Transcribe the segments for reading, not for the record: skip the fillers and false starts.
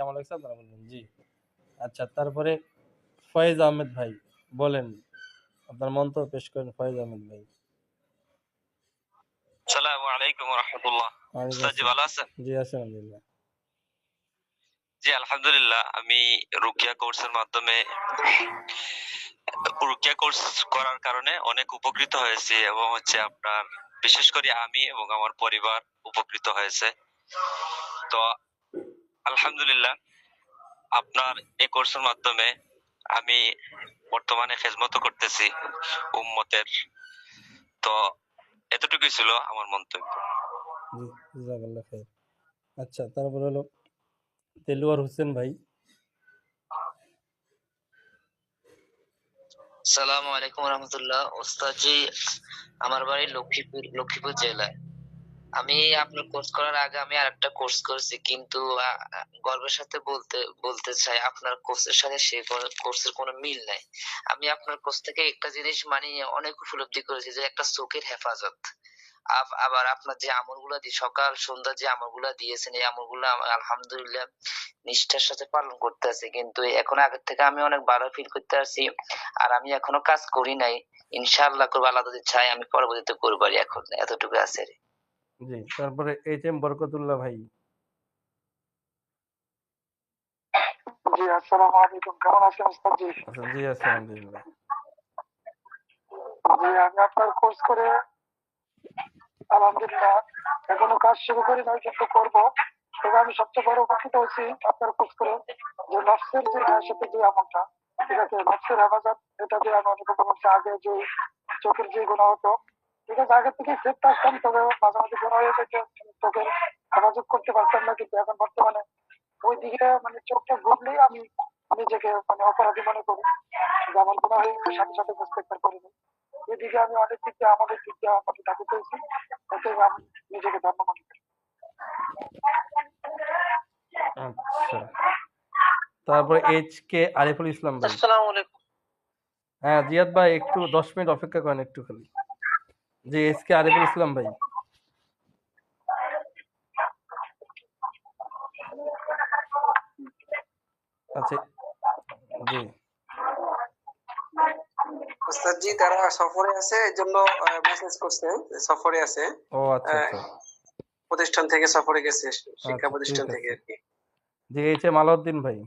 কেমন লাগছে আপনারা বলবেন। জি আচ্ছা, তারপরে ফয়েজ আহমেদ ভাই বলেন, আপনার মন্তব্য পেশ করেন ফয়েজ আহমেদ ভাই। আসসালামু আলাইকুম ওয়া রাহমাতুল্লাহ। উস্তাদ জি ভালো আছেন? জি আছি আলহামদুলিল্লাহ। জি আলহামদুলিল্লাহ, আমি রুকিয়া কোর্সের মাধ্যমে রুকিয়া কোর্স করার কারণে অনেক উপকৃত হয়েছি এবং হচ্ছে আপনার বিশেষ করে আমি এবং আমার পরিবার উপকৃত হয়েছে। তো আলহামদুলিল্লাহ, আপনার এই কোর্সের মাধ্যমে আমি বর্তমানে খেদমত করতেছি উম্মতের। তো এতটুকুই ছিল আমার মন্তব্য। জি জাযাকাল্লাহ খাইর। আচ্ছা, তারপর হলো দেলোয়ার হোসেন ভাই। আসসালামু আলাইকুম রহমতুল্লাহ। ওস্তাদ জি, আমার বাড়ি লক্ষ্মীপুর জেলায়। আমি আপনার কোর্স করার আগে আমি আরেকটা কোর্স করেছি, কিন্তু গর্বের সাথে বলতে চাই আপনার কোর্সের সাথে সেই কোর্সের কোনো মিল নাই। আমি আপনার কোর্স থেকে একটা জিনিস মানে অনেক উপলব্ধি করেছি, যে একটা চোখের হেফাজত। আবার আপনার যে আমলগুলা সকাল সন্ধ্যা যে আমলগুলা দিয়েছেন, এই আমলগুলা আলহামদুলিল্লাহ নিষ্ঠার সাথে পালন করতে আছি, কিন্তু এখন আগের থেকে আমি অনেক ভালো ফিল করতে পারছি। আর আমি এখনো কাজ করি নাই, ইনশাআল্লাহ করবো, আল্লাহ যদি চাই আমি পরবর্তীতে করবো। এখন এতটুকু আছে। জি, তারপরে এইচ এম বরকতুল্লাহ ভাই। জি আসসালামু আলাইকুম, কেমন আছেন ওস্তাদ জি? আচ্ছা, জি আছি আলহামদুলিল্লাহ। জি আমি আপনার কোর্স করে আলহামদুলিল্লাহ এখনো কাজ শুরু করি নাই, কিন্তু করবো। তবে আমি সবচেয়ে বড় উপকৃত হয়েছি আপনার কোর্স করে, যে নফসের যে সাথে যে আমলটা, ঠিক আছে, নফসের হেফাজত, এটা দিয়ে আমি অনেক উপকার হচ্ছে। আগে যে চোখের যে গুণা হতো, ঠিক আছে, আগে থেকে সেফ থাকতাম, তবে মাঝে মাঝে গুণা হয়ে যেত, চোখের হেফাজত করতে পারতাম না। কিন্তু এখন বর্তমানে ওই দিকে মানে চোখটা ঘুরলেই আমি নিজেকে মানে অপরাধী মনে করি, যে আমার গুণা হয়ে গেছে, সাথে সাথে বুঝতে পারিনি। এদিকে আমি অনেক দিক দিয়ে আমাদের দিক দিয়ে আমাকে ডাকি পেয়েছি, অতএব আমি নিজেকে ধন্য মনে করি। আচ্ছা, তারপরে এইচ কে আরিফুল ইসলাম ভাই। আসসালামু আলাইকুম। হ্যাঁ জিয়াদ ভাই, একটু 10 মিনিট অপেক্ষা করেন একটু খালি। জি, এইচ কে আরিফুল ইসলাম ভাই। আচ্ছা, জি ওস্তাদ জি, তারা সফরে আছে, এই জন্য মেসেজ করছে সফরে আছে। ও আচ্ছা আচ্ছা প্রতিষ্ঠান থেকে সফরে গেছে, শিক্ষা আচ্ছা, ঠিক প্রতিষ্ঠান থেকে আছে। আর কি। জি, এইচ এম আলাউদ্দিন ভাই।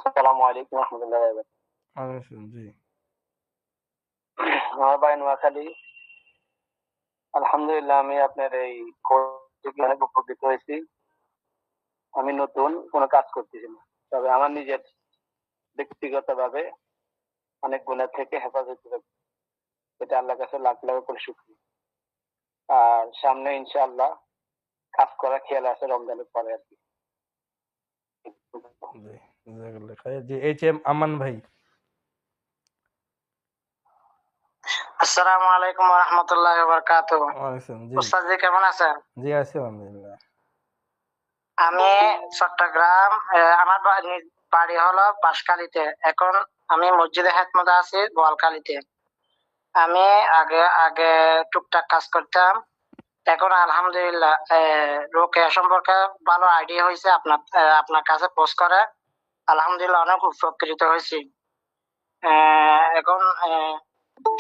আসসালামু আলাইকুম রহমতুল্লাহ। জি আমার বাড়ি নোয়াখালী। আলহামদুলিল্লাহ, আমি আপনার এই কোর্স থেকে অনেক উপকৃত হয়েছি। আমি নতুন কোনো কাজ করতেছি না, তবে আমার নিজের ব্যক্তিগত ভাবে অনেক গুণা থেকে হেফাজত হবে, এটা আল্লাহর কাছে লাখ লাখ করে শুকরিয়া। আর সামনে ইনশাআল্লাহ কাজ করার খেয়াল আছে রমজানের পরে আর কি। জি জাযাকাল্লাহ খাইর। জি, এইচ এম আমান ভাই। আসসালামু আলাইকুম ওয়া রাহমাতুল্লাহি ওয়া বারাকাতুহু। ওয়ালাইকুম। জি ওস্তাদ জি কেমন আছেন? জি আছি আলহামদুলিল্লাহ। আমি চট্টগ্রাম, আমার বাড়ি হলো বাঁশখালীতে। এখন আমি মসজিদে হেদমতে আছি বোয়ালখালীতে। আমি আগে আগে টুকটাক কাজ করতাম, এখন আলহামদুলিল্লাহ রোকেয়া সম্পর্কে ভালো আইডিয়া হয়েছে আপনার কাছে পোস্ট করে। আলহামদুলিল্লাহ অনেক উপকৃত হয়েছি। এখন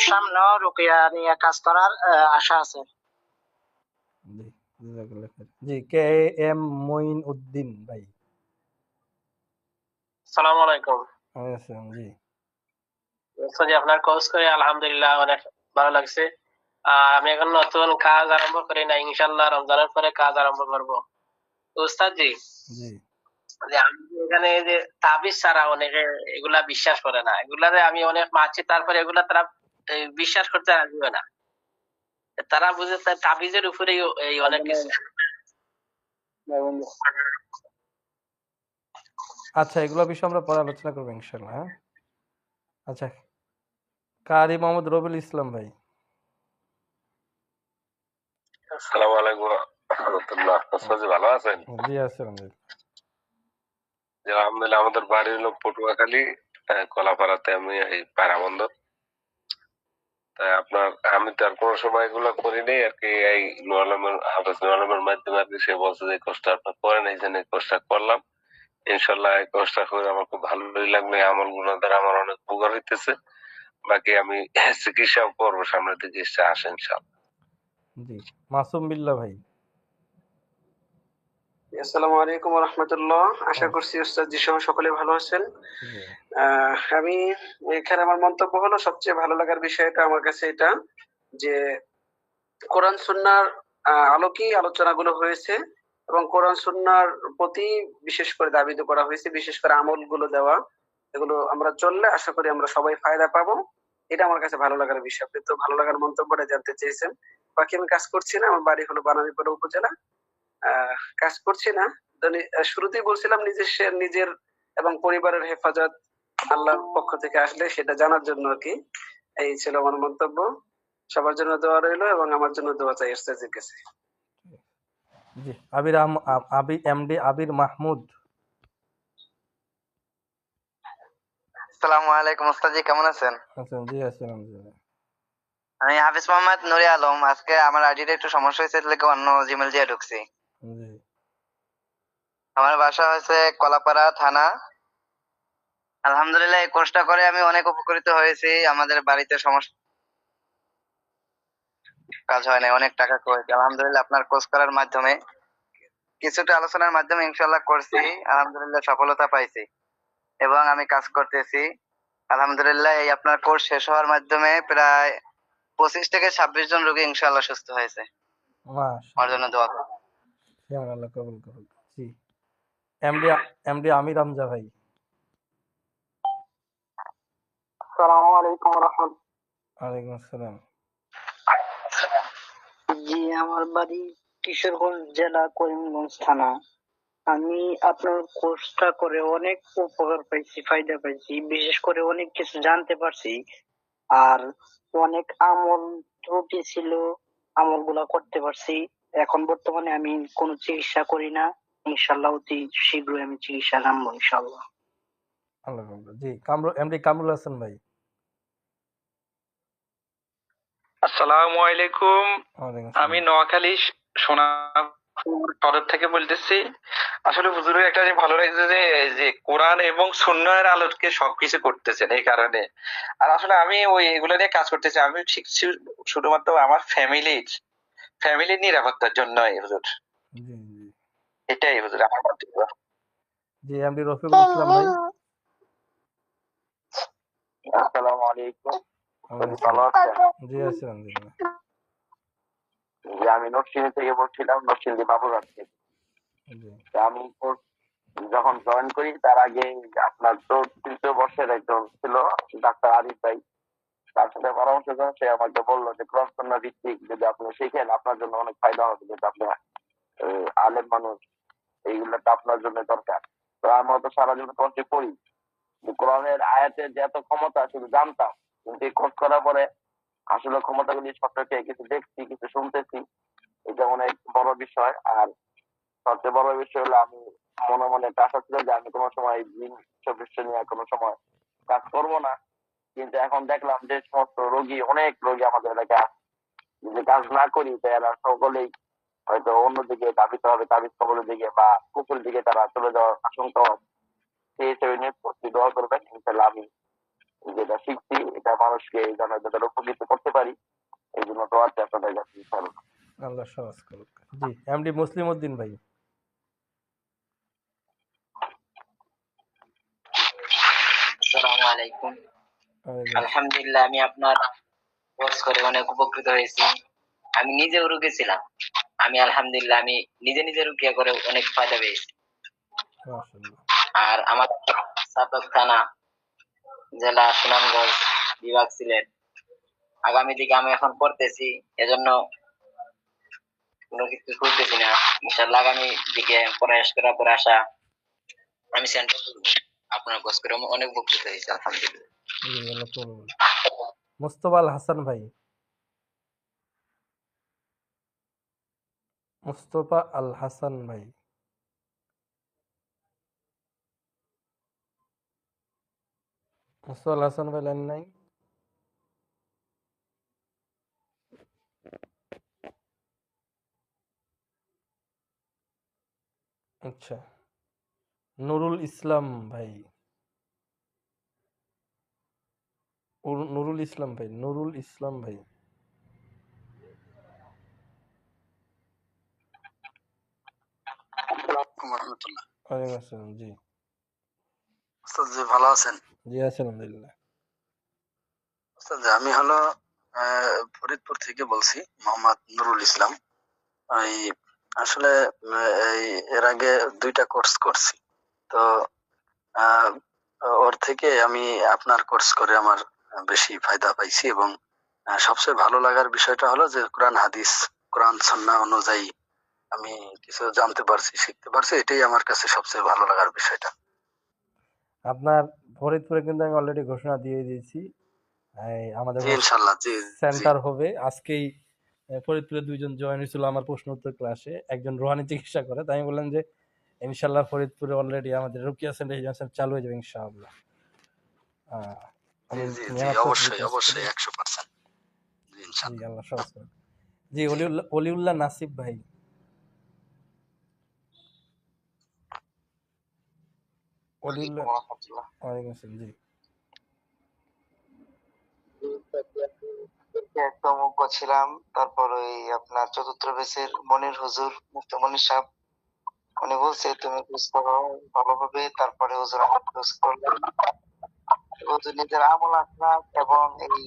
সামনেও রোকেয়া নিয়ে কাজ করার আশা আছে। জি জাযাকাল্লাহ খাইর। জি, কে এম মঈন উদ্দিন ভাই। আসসালামু আলাইকুম। ওয়ালাইকুম। জি ওস্তাদ জি, আপনার কোর্স করে আলহামদুলিল্লাহ অনেক ভালো লাগছে। আমি এখন নতুন কাজ আরম্ভ করি না, ইনশাআল্লাহ রমজানের পরে কাজ আরম্ভ করব। ওস্তাদ জি, জি যে আমি এখানে যে তাবিজ ছাড়া অনেকে এগুলা বিশ্বাস করে না, এগুলারে আমি অনেক মানছি, তারপরে এগুলা তারা বিশ্বাস করতে রাজি হয় না। তারা বুঝে তাবিজের উপরেই এই অনেক কিছু। আচ্ছা, এগুলো বিষয়ে আমরা পরে আলোচনা করবো ইনশাআল্লাহ। হ্যাঁ আচ্ছা, কারি মোহাম্মদ রবিউল ইসলাম ভাই। আসসালামু আলাইকুম রাহমাতুল্লাহ। ওস্তাদ জি ভালো আছেন? জি আছি আলহামদুলিল্লাহ। জি আলহামদুলিল্লাহ, আমাদের বাড়ি হলো পটুয়াখালী, কলাপাড়াতে। আমি এই পায়রাবন্দর। তাই আপনার আমি তো আর কোনো সময় এগুলো করি নাই আর কি, এই হাফেজ নুর আলমের মাধ্যমে আর কি সে বলছে যে কোর্সটা আপনার করেন, এই জন্য এই কোর্সটা করলাম। ইনশাল্লাহ এই কোর্সটা করে আমার খুব ভালোই লাগলো, এই আমলগুলো দ্বারা আমার অনেক উপকার হইতেছে। বাকি আমি চিকিৎসাও করবো সামনের দিকে, ইচ্ছা আসে ইনশাল্লাহ। জি, মাসুম বিল্লাহ ভাই। আসসালামু আলাইকুম ওয়া রাহমাতুল্লাহ। আশা করছি উস্তাদ জি সহ সকলে ভালো আছেন। জি আমি এখানে আমার মন্তব্য হলো, সবচেয়ে ভালো লাগার বিষয়টা আমার কাছে এটা যে কোরআন সুন্নাহর আলোকেই আলোচনাগুলো হয়েছে এবং কোরআন সুন্নাহর প্রতি বিশেষ করে দাবিত করা হয়েছে, বিশেষ করে আমলগুলো দেওয়া। এগুলো আমরা চললে আশা করি আমরা সবাই ফায়দা পাবো। এটা আমার কাছে ভালো লাগার বিষয়। আপনি তো ভালো লাগার মন্তব্যটা জানতে চেয়েছেন। বাকি আমি কাজ করছি না, আমার বাড়ি হলো বানারীপাড়া উপজেলা। কাজ করছি না। শুরুতেই বলছিলাম নিজের এবং পরিবারের হেফাজত আল্লাহর পক্ষ থেকে আসলে সেটা জানার জন্য আর কি। এই ছিল আমার মন্তব্য। সবার জন্য দোয়া রইলো এবং আমার জন্য দোয়া চাই উস্তাদের কাছে। জি, এমডি আবির মাহমুদ। আসসালামু আলাইকুম ওস্তাদ জি, কেমন আছেন? আছেন? জি আছি আলহামদুলিল্লাহ। আমি হাফিজ মোহাম্মদ নুরি আলম। আজকে আমার আইডিতে একটু সমস্যা হয়েছে, এর অন্য জিমেল দিয়ে ঢুকছি। জি আমার বাসা হয়েছে কলাপাড়া থানা। আলহামদুলিল্লাহ এই কোর্সটা করে আমি অনেক উপকৃত হয়েছি। আমাদের বাড়িতে সমস্যা কাজ হয় না, অনেক টাকা করেছি আলহামদুলিল্লাহ আপনার কোর্স করার মাধ্যমে। কিছুটা আলোচনার মাধ্যমে ইনশাল্লাহ করছি, আলহামদুলিল্লাহ সফলতা পাইছি এবং আমি কাজ করতেছি আলহামদুলিল্লাহ। এই আপনার কোর্স শেষ হওয়ার মাধ্যমে প্রায় 25 থেকে 26 জন রোগী ইনশাল্লাহ সুস্থ হয়েছে। আমার জন্য দোয়া করুন। মাশাআল্লাহ, আল্লাহ কবুল করুন। জি, এমডি আমির হামজা ভাই। আসসালামু আলাইকুম ওয়া রাহমাতুল্লাহ। ওয়ালাইকুম আসসালাম। জি, আমার বাড়ি কিশোরগঞ্জ জেলা, করিমগঞ্জ থানা। আমি আপনার কোর্সটা করে অনেক উপকার পাইছি, ফায়দা পাইছি, বিশেষ করে অনেক কিছু জানতে পারছি। আর অনেক আমল ত্রুটি ছিল, আমলগুলা করতে পারছি। এখন বর্তমানে আমি কোনো চিকিৎসা করি না, ইনশাল্লাহ অতি শীঘ্রই আমি চিকিৎসা নামবো ইনশাল্লাহ। আল্লাহ কবুল। জি, এমডি কামরুল হাসান ভাই। আসসালামু আলাইকুম। ওয়ালাইকুম আমি আসসালাম। নোয়াখালী সোনাপুর শহর থেকে বলতেছি। আসলে হুজুরের একটা যে ভালো লাগছে যে এই যে কোরআন এবং সুন্নাহের আলোকে সবকিছু করতেছেন, এই কারণে। আর আসলে আমি ওই এগুলো নিয়ে কাজ করতেছি, আমি শিখছি শুধুমাত্র আমার ফ্যামিলির নিরাপত্তার জন্যই হুজুর। জি জি এটাই হুজুর আমার মন্তব্য। জি, এমডি রফিকুল ইসলাম ভাই। আসসালামু আলাইকুম। ওয়ালাইকুম ভালো আসসালাম। আছেন? জি আছি আলহামদুলিল্লাহ। যে আমি নরসিংদী থেকে বলছিলাম, নরসিংদী বাবুঘাট থেকে। জি তা আমি কোর্স যখন জয়েন করি তার আগে আপনার তো তৃতীয় বর্ষের একজন ছিল ডাক্তার আরিফ ভাই, তার সাথে পরামর্শ করে সে আমাকে বললো যে ক্রস কন্যা ভিত্তিক যদি আপনি শিখেন আপনার জন্য অনেক ফায়দা হবে, যেটা আপনি আলেম মানুষ, এইগুলো তো আপনার জন্য দরকার। তো আমরা তো সারা জীবন কোর্সে পড়ি, কোরআনের আয়াতের যে এত ক্ষমতা শুধু জানতাম, কিন্তু এই কোর্স করার পরে আসলে ক্ষমতাগুলি সম্পর্কে কিছু দেখছি, কিছু শুনতেছি। এটা অনেক বড় বিষয়। আর সবচেয়ে বড় বিষয় হলো আমি মনে মনে একটা আশা ছিল যে আমি কোনো সময় জিন বিষয় নিয়ে কোনো সময় কাজ করবো না, কিন্তু এখন দেখলাম যে সমস্ত অনেক রোগী আমাদের এলাকায় যদি কাজ না করি তো এরা সকলেই হয়তো অন্যদিকে ধাবিত হবে, তাবিজ কবলের দিকে বা কুকুর দিকে তারা চলে যাওয়ার আশঙ্কা আছে। সেই হিসেবে নিয়ে প্রতি দোয়া করবেন, ইনশাল্লাহ আমি যেটা শিখছি এটা মানুষকে যেন যাতে উপকৃত করতে পারি, এই জন্য দোয়া চাই আপনাদের কাছে ইনশাল্লাহ। আল্লাহ সহজ করুক। জি, এমডি মুসলিম উদ্দিন ভাই। আসসালামু আলাইকুম। ওয়ালাইকুম আলহামদুলিল্লাহ আমি আপনার কোর্স করে অনেক উপকৃত হয়েছি। আমি নিজেও রোগী ছিলাম। আমি আলহামদুলিল্লাহ আমি নিজে রুকিয়া করে অনেক ফায়দা পেয়েছি। মাশাআল্লাহ। আর আমার সাতক থানা, জেলা সুনামগঞ্জ, বিভাগ সিলেট। আগামী দিকে আমি এখন পড়তেছি, এজন্য কোনো কিছু করতেছি না। ইনশাআল্লাহ আগামী দিকে প্রয়াস করার পরে আশা আমি সেন্টার করবো। আপনার কোর্স করে আমি অনেক উপকৃত হয়েছি আলহামদুলিল্লাহ। জি, আল্লাহ কবুল। মুস্তফা আল হাসান ভাই। মুস্তফা আল হাসান ভাই। মুস্তফা আল হাসান ভাই লাইন নাই। আচ্ছা, নুরুল ইসলাম ভাই, নুরুল ইসলাম ভাই, নুরুল ইসলাম ভাই। রহমতুল্লাহ। ওয়ালাইকুম আসসালাম। জি উস্তাদ জি ভালো আছেন? জি, আছি আলহামদুলিল্লাহ। উস্তাদ জি, আমি হলো ফরিদপুর থেকে বলছি, মোহাম্মদ নুরুল ইসলাম। এই আসলে এই এর আগে 2টা কোর্স করছি। তো আহ, ওর থেকে আমি আপনার কোর্স করে আমার বেশি ফায়দা পাইছি, এবং সবচেয়ে ভালো লাগার বিষয়টা হলো যে কোরআন হাদিস, কোরআন সুন্নাহ অনুযায়ী আমি কিছু জানতে পারছি, শিখতে পারছি। এটাই আমার কাছে সবচেয়ে ভালো লাগার বিষয়টা। আপনার ফরিদপুরে কিন্তু আমি অলরেডি ঘোষণা দিয়ে দিয়েছি, আমাদের জি ইনশাল্লাহ। জি জি সেন্টার হবে আজকেই। ফরিদপুরে 2জন জয়েন হয়েছিল আমার প্রশ্ন উত্তর ক্লাসে, একজন রোহানি চিকিৎসা করে। তাই আমি বললাম যে ইনশাল্লাহ ফরিদপুরে অলরেডি আমাদের রুকিয়া সেন্টার চালু হয়ে যাবে ইনশাআল্লাহ। জি আমি জি জি মেহনত করতে অবশ্যই রিকোয়েস্ট করি। অবশ্যই 100%। জি জি, ইনশাল্লাহ। আল্লাহ সহজ করুন। জি, জি অলিউল্লাহ নাসিব ভাই। অলিউল্লাহ, ওয়ালাইকুম আসসালাম। জি একটা অঙ্ক ছিলাম, তারপর ওই আপনার চতুর্থ বেসের মনির হুজুর, মুফতি মনির সাহেব, উনি বলছে তুমি খোঁজ করো ভালো হবে। তারপরে হুজুর আমার খোঁজ করলেন, হুজুর নিজের আমল আখলাক এবং এই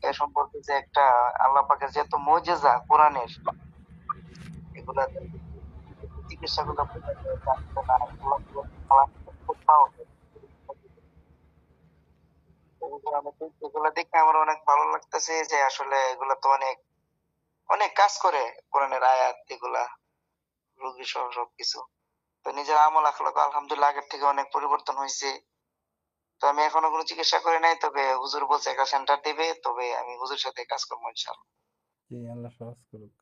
এ সম্পর্কে যে একটা আল্লাহ পাকের যে এত মুজিজা কোরআনের, এগুলা চিকিৎসা গুলো জানতো না, এগুলা দেখে আমার অনেক ভালো লাগতেছে যে আসলে এগুলা তো অনেক অনেক কাজ করে কোরআনের আয়াত, এগুলা রোগী সহ সবকিছু। তো নিজের আমল আখলাক আলহামদুলিল্লাহ আগের থেকে অনেক পরিবর্তন হয়েছে। তো আমি এখনো কোনো চিকিৎসা করি নাই, তবে হুজুর বলছে একটা সেন্টার দিবে, তবে আমি হুজুর সাথে কাজ করবো ইনশাআল্লাহ। জি, আল্লাহ সহজ করুক।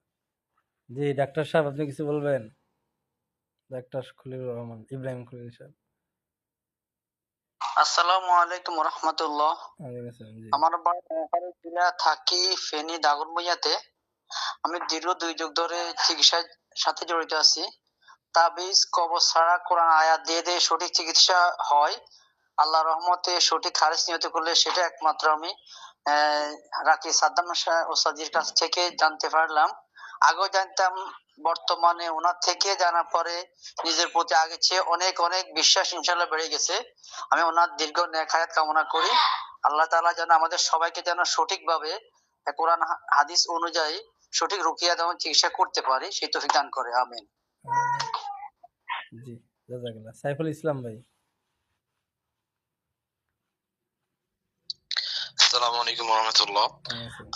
জি ডাক্তার সাহেব, আপনি কিছু বলবেন? ডাক্তার খলিলুর রহমান, ইব্রাহিম খলিল সাহেব। আসসালামু আলাইকুম রহমতুল্লাহ। ওয়ালাইকুম আসসালাম। জি আমার বাড়ি নোয়াখালী জেলা, থাকি ফেনী দাগনভূঞাতে। আমি দীর্ঘ 2 যুগ ধরে চিকিৎসার সাথে জড়িত আছি। তাবিজ কবজ ছাড়া কোরআন আয়াত দিয়ে দিয়ে সঠিক চিকিৎসা হয়। আল্লাহর রহমতে সঠিক খারিজ নিয়ত করলে সেটা একমাত্র আমি রাকি সাদ্দাম ওস্তাদির কাছ থেকে জানতে পারলাম। আগেও জানতাম, বর্তমানে ওনার থেকে জানার পরে নিজের প্রতি আগের চেয়ে অনেক অনেক বিশ্বাস ইনশাল্লাহ বেড়ে গেছে। আমি ওনার দীর্ঘ নেক হায়াত কামনা করি। আল্লাহ তাআলা যেন আমাদের সবাইকে যেন সঠিকভাবে কোরআন হাদিস অনুযায়ী সঠিক রুকিয়া এবং চিকিৎসা করতে পারি, সেই তৌফিক দান করে। আমিন। জি, জাযাকাল্লাহ। সাইফুল ইসলাম ভাই। আসসালামু আলাইকুম রহমতুল্লাহ।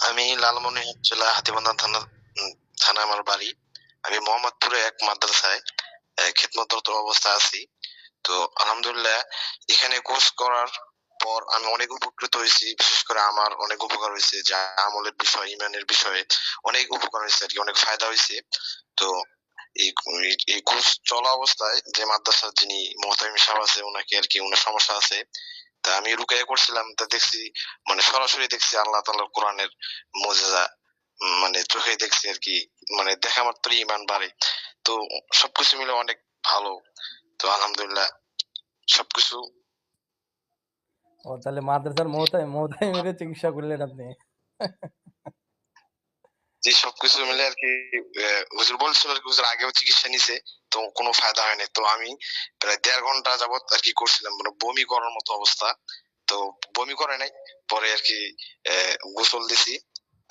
আমি লালমনিরহাট জেলা হাতীবান্ধা থানা আমার বাড়ি। আমি মোহাম্মদপুরে এক মাদ্রাসায় খিদমতরত অবস্থায় আছি। তো আলহামদুলিল্লাহ এখানে কোর্স করার পর আমি অনেক উপকৃত হয়েছি। বিশেষ করে আমার অনেক উপকার হয়েছে, যা আমলের বিষয়, ইমানের বিষয়ে অনেক উপকার হয়েছে আর কি, অনেক ফায়দা হয়েছে। তো এই কোর্স চলা অবস্থায় যে মাদ্রাসার যিনি মোহতামিম সাহেব আছে, ওনাকে আর কি ওনার সমস্যা আছে, তা আমি রুকায়া করছিলাম। তা দেখছি, মানে সরাসরি দেখছি আল্লাহ তাআলার কোরআনের মুজিজা, মানে চোখে দেখছি আর কি, মানে দেখা মাত্রই ঈমান বাড়ে। তো সবকিছু মিলে অনেক ভালো। তো আলহামদুলিল্লাহ সবকিছু। ও তাহলে মাদ্রাসার মোহতামিমের চিকিৎসা করলেন আপনি? যে সবকিছু মিলে আর কি, হুজুর বলছিল আর কি, হুজুর আগেও চিকিৎসা নিছে, তো কোনো ফায়দা হয়নি। তো আমি প্রায় 1.5 ঘন্টা যাবত আর কি করছিলাম, মানে বমি করার মতো অবস্থা। তো বমি করে নাই, পরে আর কি গোসল দিছি,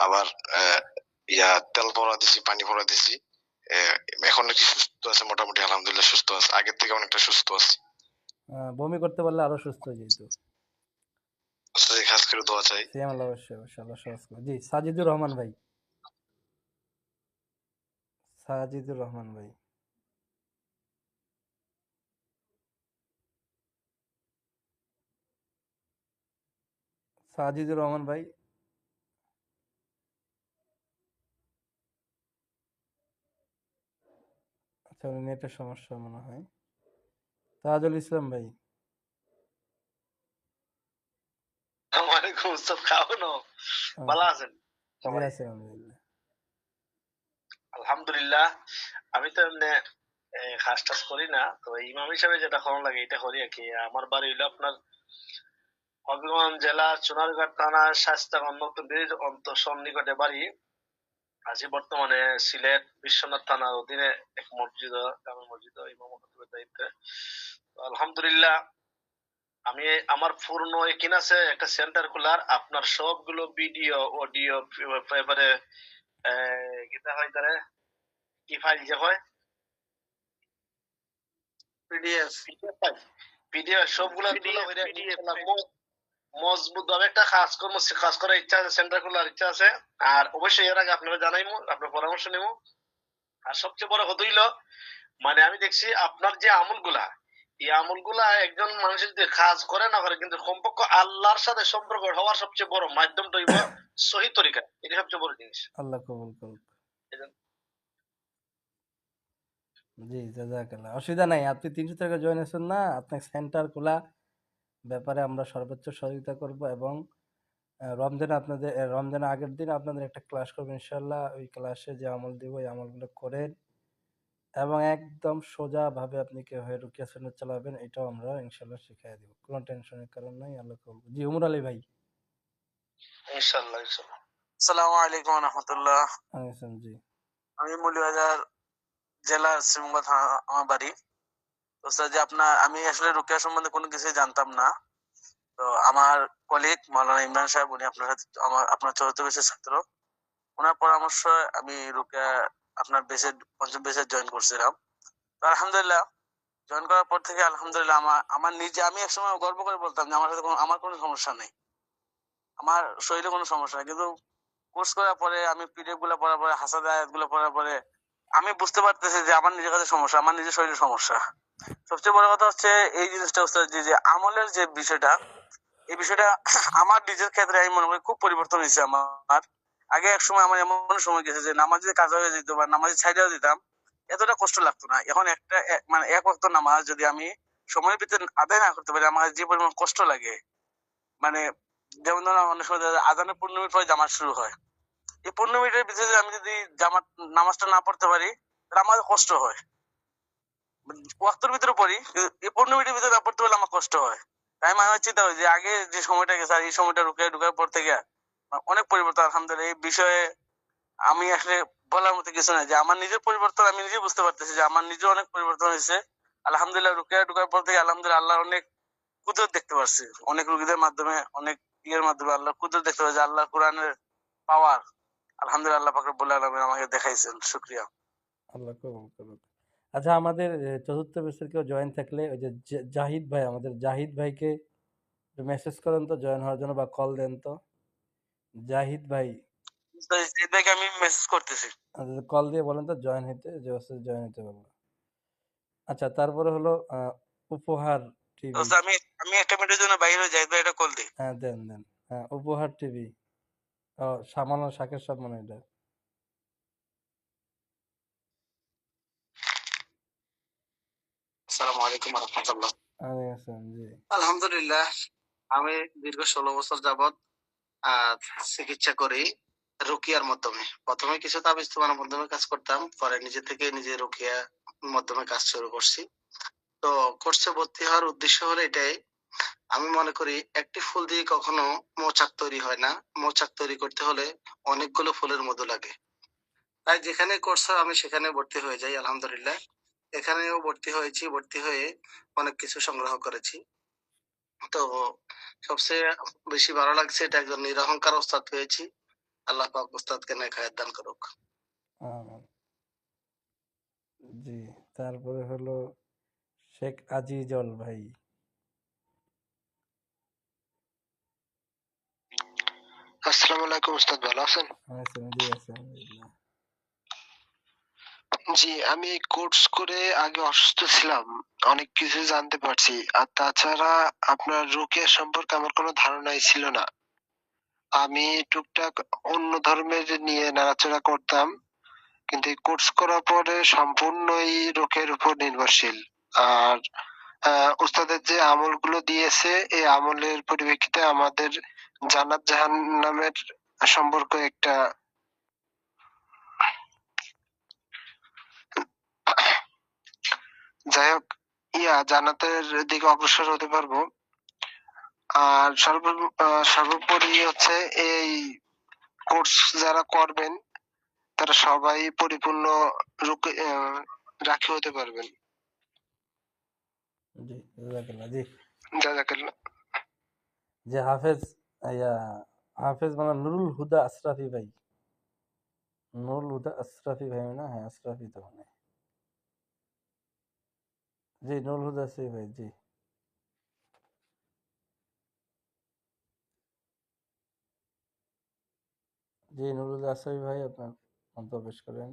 আবার তেল পরা দিছি, পানি পরা দিছি। এখন আর কি সুস্থ আছে, মোটামুটি আলহামদুলিল্লাহ সুস্থ আছে, আগের থেকে অনেকটা সুস্থ আছে। বমি করতে পারলে আরো সুস্থ হয়ে যেত। খাস করে দোয়া চাই। অবশ্যই অবশ্যই, আল্লাহ সহজ করুন। জি, সাজিদুর রহমান ভাই। সাজিদুর রহমান ভাই। সাজিদুর রহমান ভাই। আচ্ছা, নেটের সমস্যা মনে হয়। তাজুল ইসলাম ভাই। ওয়ালাইকুম আসসালাম। খাওয়ানো ভালো আছেন সবাই? আলহামদুলিল্লাহ। আলহামদুলিল্লাহ। আমি তো এমনি খাস টাস করি না, তো ইমাম হিসাবে যেটা করা লাগে এটা করি আর কি। আমার বাড়ি হইলো আপনার হবিগঞ্জ জেলা চুনারঘাট থানা শায়েস্তাগঞ্জ নতুন ব্রিজ সন্নিকটে বাড়ি। আছি বর্তমানে সিলেট বিশ্বনাথ থানার অধীনে এক মসজিদ, জামে মসজিদ ইমামতির দায়িত্বে। তো আলহামদুলিল্লাহ আমি আমার পূর্ণ একিন আছে একটা সেন্টার খোলার, আপনার সবগুলো ভিডিও অডিও এবারে কিতা হয় তারে কি ফাইল যে হয় পিডিএফ পিডিএফ সবগুলো তুলে হইরা ইনশাআল্লাহ মজবুত ভাবে একটা কাজ করার ইচ্ছা আছে, সেন্টার খোলার ইচ্ছা আছে। আর অবশ্যই এর আগে আপনারা জানাইমু, আপনার পরামর্শ নেব। আর সবচেয়ে বড় কথা হইলো মানে আমি দেখছি আপনার যে আমলগুলা, এই আমলগুলা একজন মানুষ যদি কাজ করে না করে, কিন্তু কমপক্ষে আল্লাহর সাথে সম্পর্ক হওয়ার সবচেয়ে বড় মাধ্যমটা হইব সহি তরিকা। এটা সবচেয়ে বড় জিনিস। আল্লাহ কবুল করুক। জি জাযাকাল্লাহ। অসুবিধা নাই, আপনি 300 টাকা জয়েন আছেন না, আপনার সেন্টার খোলা ব্যাপারে আমরা সর্বোচ্চ সহযোগিতা করব এবং রমজানে আপনাদের রমজানের আগের দিন আপনাদের একটা ক্লাস করবো ইনশাল্লাহ। ওই ক্লাসে যে আমল দিব ওই আমলগুলো করেন এবং একদম সোজা ভাবে আপনি কিভাবে রুকিয়া সুন্নাত চালাবেন এটাও আমরা ইনশাল্লাহ শিখিয়ে দিব। কোনো টেনশনের কারণ নাই। আল্লাহ কবুল। জি উমর আলী ভাই। ইনশাআল্লাহ ইনশাআল্লাহ। আসসালামু আলাইকুম ওয়া রাহমাতুল্লাহ। আছেন জি। আমি মৌলভীবাজার জেলার শ্রীমঙ্গল থানা আমার বাড়ি। তো স্যার যে আমি আসলে রুকিয়া সম্বন্ধে কোনো কিছুই জানতাম না। তো আমার কলিগ মাওলানা ইমরান সাহেব, উনি আপনার চতুর্থ বেসের ছাত্র, ওনার পরামর্শে আমি রুকিয়া আপনার পঞ্চম বেসে জয়েন করছিলাম। তো আলহামদুলিল্লাহ জয়েন করার পর থেকে আলহামদুলিল্লাহ আমার নিজে আমি একসময় গর্ব করে বলতাম যে আমার সাথে আমার কোনো সমস্যা নেই, আমার শরীরে কোনো সমস্যা নেই। কিন্তু কোর্স করার পরে আমি পিডিএফ গুলো পড়ার পরে, হাসাদ আয়াত গুলো পড়ার পরে আমি বুঝতে পারতেছি যে আমার নিজের কাছে সমস্যা, আমার নিজের শরীরের সমস্যা। সবচেয়ে বড় কথা হচ্ছে এই জিনিসটা হচ্ছে যে আমলের যে বিষয়টা, এই বিষয়টা আমার নিজের ক্ষেত্রে আমি মনে করি খুব পরিবর্তন হয়েছে আমার। আগে এক সময় আমার এমন সময় গেছে যে নামাজ যদি কাজা হয়ে যেত বা নামাজ ছাইড়াও দিতাম, এতটা কষ্ট লাগতো না। এখন মানে এক ওয়াক্ত নামাজ যদি আমি সময়ের ভিতরে আদায় না করতে পারি, আমার যে পরিমাণ কষ্ট লাগে, মানে যেমন ধরো অনেক সময় আজানের 15 মিনিট পরে জামাত শুরু হয়, এই 15 মিনিটের ভিতরে আমি যদি নামাজটা না পড়তে পারি তাহলে আমার কষ্ট হয়। ওয়াক্তের ভিতরে পড়ি, এই 15 মিনিটের ভিতরে না পড়তে পারলে আমার কষ্ট হয়। তাই আমার চিন্তা হয় যে আগে যে সময়টা গেছে আর এই সময়টা ঢুকার পর থেকে অনেক পরিবর্তন আলহামদুলিল্লাহ। এই বিষয়ে আমি আসলে বলার মতো কিছু না, যে আমার নিজের পরিবর্তন আমি নিজে বুঝতে পারতেছি যে আমার নিজে অনেক পরিবর্তন হয়েছে আলহামদুলিল্লাহ। রুকিয়া ঢুকার পর থেকে আলহামদুলিল্লাহ আল্লাহ অনেক কুদরত দেখতে পাচ্ছি, অনেক রুগীদের মাধ্যমে, অনেক ইয়ের মাধ্যমে আল্লাহ কুদরত দেখতে পাচ্ছি, আল্লাহ কোরআনের পাওয়ার আলহামদুলিল্লাহ আল্লাহ পাক রব্বুল আলামিন আমাকে দেখাইছেন। শুকরিয়া। আল্লাহ কবুল করুক। আচ্ছা আমাদের চতুর্থ বছর কেউ জয়েন থাকলে ওই যে জাহিদ ভাই, আমাদের জাহিদ ভাইকে মেসেজ করেন তো জয়েন হওয়ার জন্য, বা কল দেন তো। জাহিদ ভাই আমি মেসেজ করতেছি, কল দিয়ে বলেন তো জয়েন হইতে, যে জয়েন হইতে বলবো। আচ্ছা তারপরে হলো উপহার টিভি। আমি একটা মিনিটের জন্য বাইরে যাই, এটা কল দিই। হ্যাঁ দেন দেন। হ্যাঁ উপহার টিভি, সামান্য শাকের সব মানে এটা। আসসালামু আলাইকুম ওয়া রাহমাতুল্লাহ। জি। আলহামদুলিল্লাহ আমি দীর্ঘ 16 বছর যাবত চিকিৎসা করি রুকিয়ার মাধ্যমে। প্রথমে কিছু তাবিজ তোমার মাধ্যমে কাজ করতাম, পরে নিজে থেকে নিজে রুকিয়া মাধ্যমে কাজ শুরু করছি। তো কোর্সে ভর্তি হওয়ার উদ্দেশ্য হলো এটাই, আমি মনে করি একটি ফুল দিয়ে কখনো মৌচাক তৈরি হয় না, মৌচাক তৈরি করতে হলে অনেকগুলো ফুলের মধু লাগে। তাই যেখানে কোর্স হয় আমি সেখানে ভর্তি হয়ে যাই। আলহামদুলিল্লাহ এখানেও ভর্তি হয়েছি, ভর্তি হয়ে অনেক কিছু সংগ্রহ করেছি। তো সবচেয়ে বেশি ভালো লাগছে এটা একজন নিরহংকার ওস্তাদ পেয়েছি। আল্লাহ পাক ওস্তাদকে নেক হায়াত দান করুক। জি। তারপরে হলো শেখ আজিজল ভাই। আসসালামু আলাইকুম উস্তাদ, ভালো আছেন? জি আছি আলহামদুলিল্লাহ। জি আমি কোর্স করে আগে অসুস্থ ছিলাম, অনেক কিছু জানতে পারছি। আর তাছাড়া আপনার রুকিয়া সম্পর্কে আমার কোনো ধারণাই ছিল না। আমি টুকটাক অন্য ধর্মের নিয়ে নাড়াচাড়া করতাম, কিন্তু এই কোর্স করার পরে সম্পূর্ণই রুকিয়ার উপর নির্ভরশীল। আর উস্তাদের যে আমলগুলো দিয়েছে এই আমলের পরিপ্রেক্ষিতে আমাদের জান্নাত জাহান্নামের সম্পর্ক একটা যাই হোক, জান্নাতের দিকে অগ্রসর হতে পারবো। আর সর্বোপরি হচ্ছে এই কোর্স যারা করবেন তারা সবাই পরিপূর্ণ রাখি হতে পারবেন। জি জাযাকাল্লাহ। জি জাযাকাল্লাহ। যে হাফেজ হাফেজ মানে নুরুল হুদা আশরাফি ভাই, নুরুল হুদা আশরাফি ভাই না? হ্যাঁ আশরাফি তো মানে জি নুরুল হুদা আশরাফি ভাই। জি জি নুরুল হুদা আশরাফি ভাই, আপনার মন্তব্য পেশ করেন।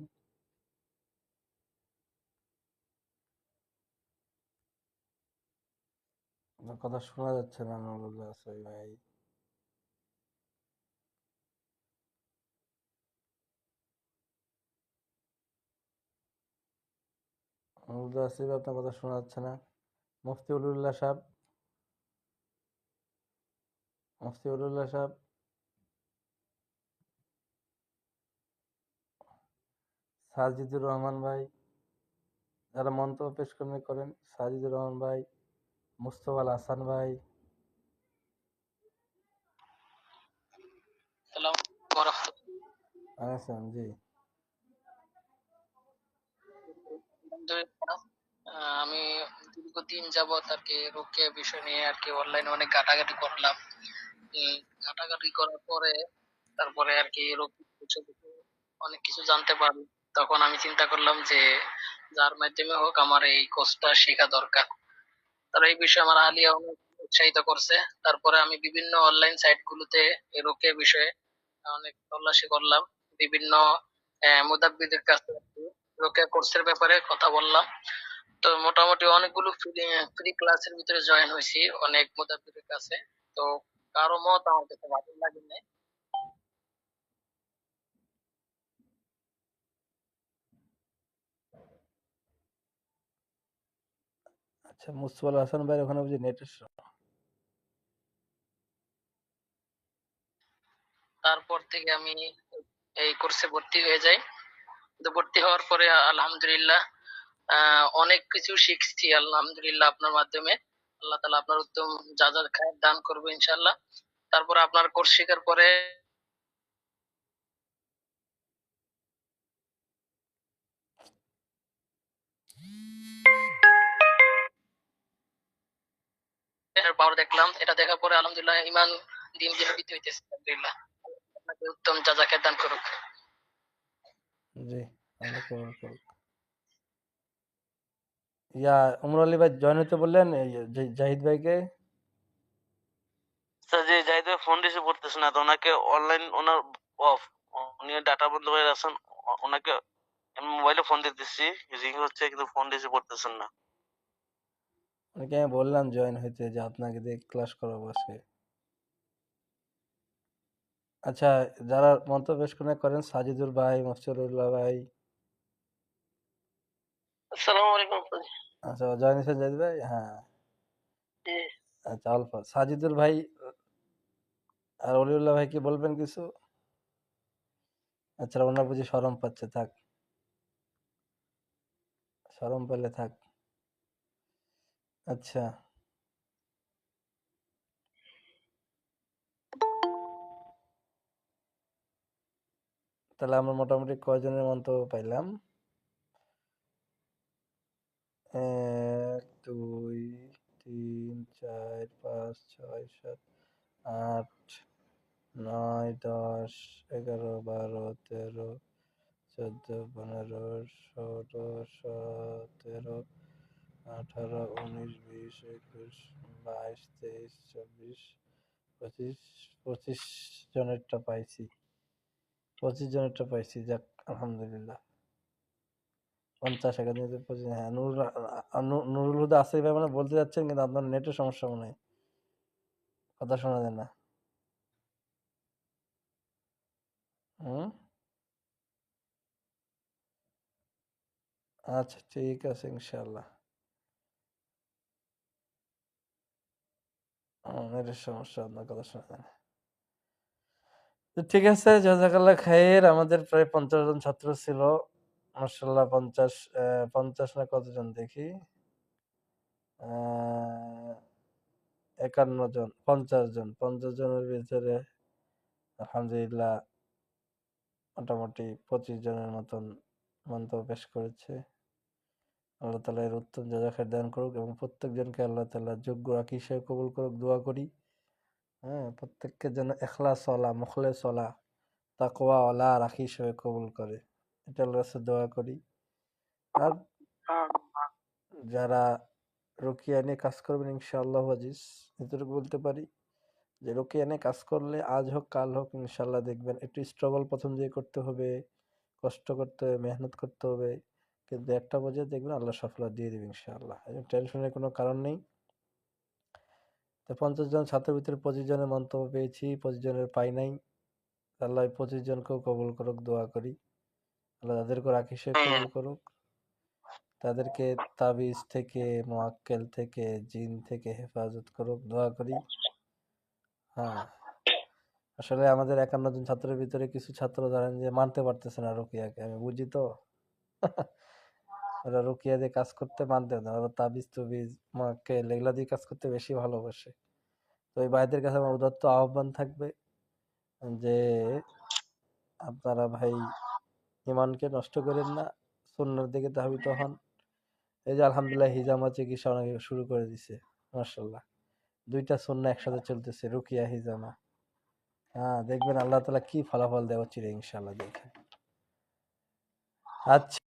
আপনার কথা শোনা যাচ্ছে না নুরুল হুদা আশরাফি ভাই। নুরুল হুদা আশরাফি ভাই, আপনার কথা শোনা যাচ্ছে না। মুফতি উলুল্লাহ সাহেব, মুফতি উলুল্লাহ সাহেব, সাজিদুর রহমান ভাই, যারা মন্তব্য পেশ করেন, সাজিদুর রহমান ভাই, মুস্তফা আল হাসান ভাই। আচ্ছা জি আমি দীর্ঘদিন যাবত আর কি রুকিয়া বিষয় নিয়ে আর কি অনলাইনে অনেক ঘাটাঘাটি করলাম। ঘাটাঘাটি করার পরে তারপরে আর কি কিছু কিছু অনেক কিছু জানতে পারি। তখন আমি চিন্তা করলাম যে যার মাধ্যমে হোক আমার এই কোর্সটা শেখা দরকার। তার এই বিষয়ে আমার আলিয়া অনেক উৎসাহিত করছে। তারপরে আমি বিভিন্ন অনলাইন সাইট গুলোতে এই রুকিয়া বিষয়ে অনেক তল্লাশি করলাম। বিভিন্ন মুদাব্বিদের কাছে রুকিয়া কোর্সের ব্যাপারে কথা বললাম। তো মোটামুটি অনেকগুলো ফ্রি ক্লাসের ভিতরে জয়েন হয়েছি অনেক মুদাব্বিরের কাছে। তো কারো মত আমার কাছে ভালো লাগে নাই। আচ্ছা, মুস্তফা আল হাসান ভাই ওখানে বুঝি নেটের তারপর থেকে আমি এই কোর্সে ভর্তি হয়ে যাই। তো ভর্তি হওয়ার পরে আলহামদুলিল্লাহ অনেক কিছু শিখছি আলহামদুলিল্লাহ আপনার মাধ্যমে। আল্লাহ তাআলা আপনার উত্তম জাযার খায়ের দান করবে ইনশাআল্লাহ। তারপর আপনার কোর্স শেখার পরে পাওয়ার দেখলাম। এটা দেখার পরে আলহামদুলিল্লাহ ঈমান দিন দিন বৃদ্ধি হইতেছে। আলহামদুলিল্লাহ আপনাকে উত্তম জাযা খায়ের দান করুক। জি আল্লাহ কবুল করুক। উমর আলী ভাই জয়েন হতে বললেন জাহিদ ভাইকে। স্যার যে জাহিদ ভাই ফোন রিসিভ করতেছে না, তো ওনাকে অনলাইন ওনার অফ, উনি ডাটা বন্ধ করে রাখছেন। ওনাকে আমি মোবাইলে ফোন দিতেছি, রিং হচ্ছে কিন্তু ফোন রিসিভ করতেছেন না। ওনাকে আমি বললাম জয়েন হইতে, যে আপনাকে দিয়ে ক্লাস করাবো আজকে। আচ্ছা, যারা মন্তব্য পেশ করেন সাজিদুর ভাই, মফসিরুল্লাহ ভাই। আসসালামু আলাইকুম। আচ্ছা জয়েন হয়েছেন জাহিদ ভাই? হ্যাঁ আচ্ছা, অল্প। সাজিদুর ভাই আর অলিউল্লাহ ভাই কি বলবেন কিছু? আচ্ছা, ওনার বুঝি শরম পাচ্ছে, থাক, শরম পেলে থাক। আচ্ছা, তাহলে আমরা মোটামুটি কয়জনের মন্তব্য পাইলাম? 1 2 3 4 5 6 7 8 9 10 11 12 13 14 15 16 17 18 19 20 21 22 23 24 25 25 জনেরটা পাইছি, 25 জনেরটা পাইছি। যাক আলহামদুলিল্লাহ। 50 একাডেমিতে 25। হ্যাঁ, নুরুল হুদা আসিফ ভাই মানে বলতে যাচ্ছেন, কিন্তু আপনার নেটের সমস্যা মনে হয়, কথা শোনা যায় না। হুম, আচ্ছা ঠিক আছে ইনশাল্লাহ। নেটের সমস্যা, আপনার কথা শোনা যায় না। তো ঠিক আছে, জাযাকাল্লাহ খায়ের। আমাদের প্রায় 50 জন ছাত্র ছিল মাশাআল্লাহ। 50 না কতজন দেখি, 51 জন, 50 জন, 50 জনের ভিতরে আলহামদুলিল্লাহ মোটামুটি 25 জনের মতন মন্তব্য পেশ করেছে। আল্লাহ তাআলা এর উত্তম জাযাখায়ের দান করুক এবং প্রত্যেকজনকে আল্লাহ তাআলা যোগ্য রাখি হিসেবে কবুল করুক, দোয়া করি। হ্যাঁ, প্রত্যেককে যেন ইখলাস ওয়ালা, মুখলেস ওয়ালা, তাকওয়া ওয়ালা রাখি হিসেবে কবুল করে, এটা আল্লাহর কাছে দোয়া করি। আর যারা রুকিয়া নিয়ে কাজ করবেন ইনশাআল্লাহ আজিজ, এতটুকু বলতে পারি যে রুকিয়া নিয়ে কাজ করলে আজ হোক কাল হোক ইনশাআল্লাহ দেখবেন একটু স্ট্রাগল প্রথম দিয়ে করতে হবে, কষ্ট করতে হবে, মেহনত করতে হবে, কিন্তু একটা পর্যায়ে দেখবেন আল্লাহ সফলতা দিয়ে দেবে ইনশাআল্লাহ। টেনশনের কোনো কারণ নেই। তো 50 জন ছাত্রের ভিতরে 25 জনের মন্তব্য পেয়েছি, 25 জনের পাই নাই। আল্লাহ 25 জনকেও কবুল করুক, দোয়া করি আল্লাহ তাদেরকে রাখি হিসেবে কবুল করুক, তাদেরকে তাবিজ থেকে, মুআক্কেল থেকে, জিন থেকে হেফাজত করুক, দোয়া করি। হ্যাঁ, আসলে আমাদের 51 জন ছাত্রের ভিতরে কিছু ছাত্র ধরেন যে মানতে পারতেছে না রুকিয়াকে, আমি বুঝি তো। ওরা রুকিয়া দিয়ে কাজ করতে মানতে না, ওরা তাবিজ তুবিজ মুআক্কেল এগুলা দিয়ে কাজ করতে বেশি ভালোবাসে। তো এই ভাইদের কাছে আমার উদাত্ত আহ্বান থাকবে যে আপনারা ভাই ইমানকে নষ্ট করেন না, সুন্নাহর দিকে ধাবিত হন। এই যে আলহামদুলিল্লাহ হিজামা চিকিৎসা অনেকে শুরু করে দিছে, মাশাআল্লাহ। 2টা সুন্নাহ একসাথে চলতেছে, রুকিয়া হিজামা। হ্যাঁ, দেখবেন আল্লাহ তাআলা কি ফলাফল দেওয়া চিরে ইনশাআল্লাহ, দেখেন। আচ্ছা।